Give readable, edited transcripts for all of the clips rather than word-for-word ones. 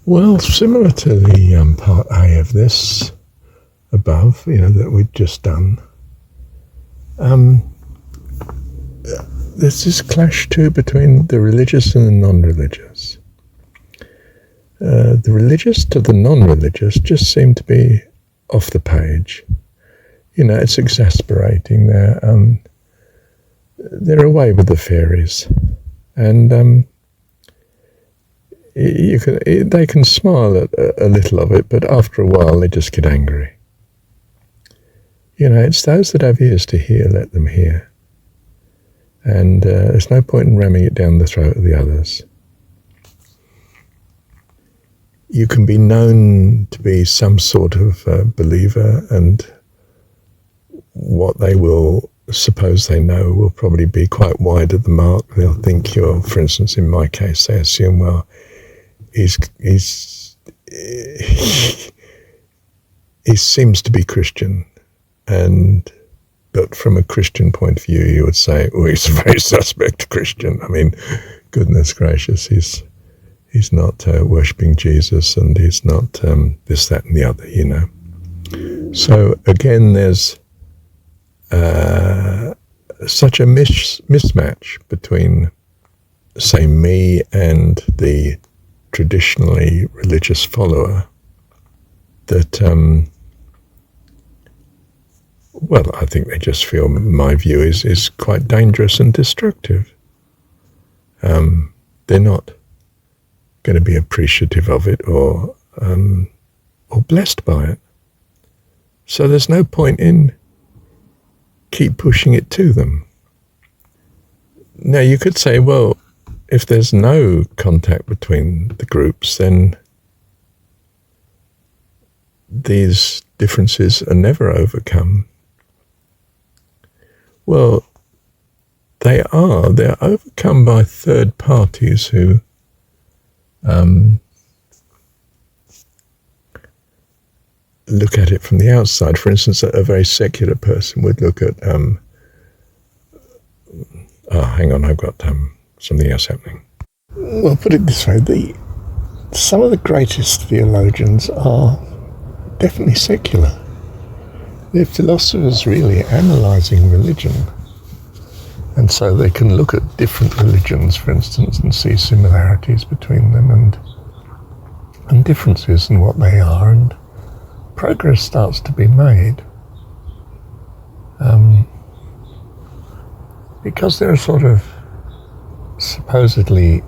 Well, similar to the part A of this above, that we'd just done, there's this clash too between the religious and the non-religious. The religious to the non-religious just seem to be off the page. It's exasperating. They're away with the fairies, and they can smile at a little of it, but after a while they just get angry. It's those that have ears to hear, let them hear. And there's no point in ramming it down the throat of the others. You can be known to be some sort of believer, and what they will suppose they know will probably be quite wide of the mark. They'll think you're, for instance, in my case, they assume, well, he seems to be Christian, but from a Christian point of view, you would say, oh, he's a very suspect Christian. I mean, goodness gracious, he's not worshipping Jesus, and he's not this, that, and the other, So again, there's such a mismatch between, say, me and the traditionally religious follower that, I think they just feel my view is quite dangerous and destructive. They're not going to be appreciative of it or blessed by it. So there's no point in keep pushing it to them. Now you could say, well, if there's no contact between the groups, then these differences are never overcome. Well, they are. They're overcome by third parties who look at it from the outside. For instance, a very secular person would look at, hang on, I've got something else happening. Well, put it this way, some of the greatest theologians are definitely secular. They're philosophers really analysing religion. And so they can look at different religions, for instance, and see similarities between them and differences in what they are, and progress starts to be made. Because they're sort of supposedly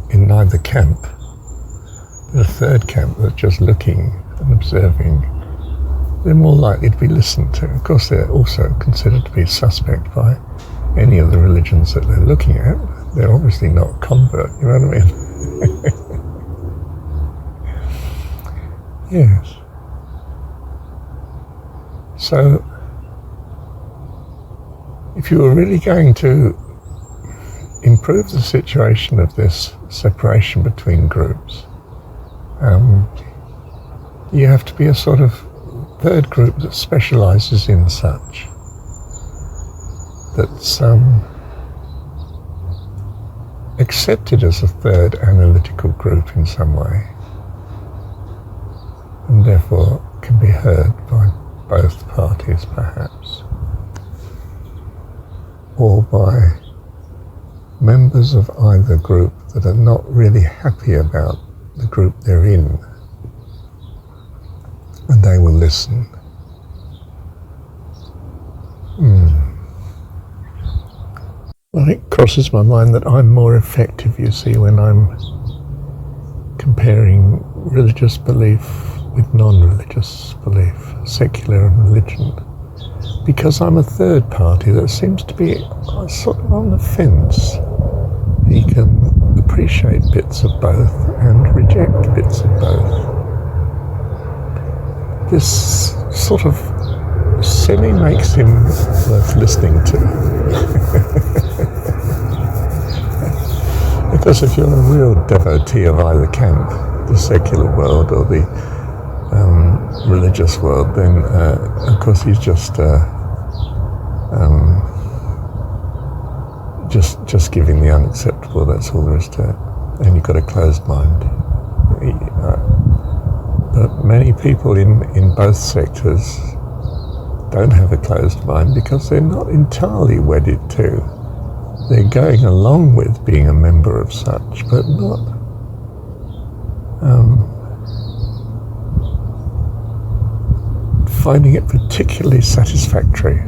in neither camp, but a third camp that's just looking and observing, they're more likely to be listened to. Of course, they're also considered to be suspect by any of the religions that they're looking at. They're obviously not a convert, you know what I mean? Yes. So, if you were really going to improve the situation of this separation between groups, you have to be a sort of third group that specialises in such, that's accepted as a third analytical group in some way, and therefore can be heard by both parties perhaps, or by members of either group that are not really happy about the group they're in, and they will listen. Well, it crosses my mind that I'm more effective, you see, when I'm comparing religious belief with non-religious belief, secular and religion, because I'm a third party that seems to be sort of on the fence. He can appreciate bits of both and reject bits of both. This sort of semi-makes him worth listening to. Because if you're a real devotee of either camp, the secular world or the religious world, then of course he's just giving the unacceptable. That's all there is to it. And you've got a closed mind. many people in both sectors don't have a closed mind because they're not entirely wedded to. They're going along with being a member of such, but not finding it particularly satisfactory.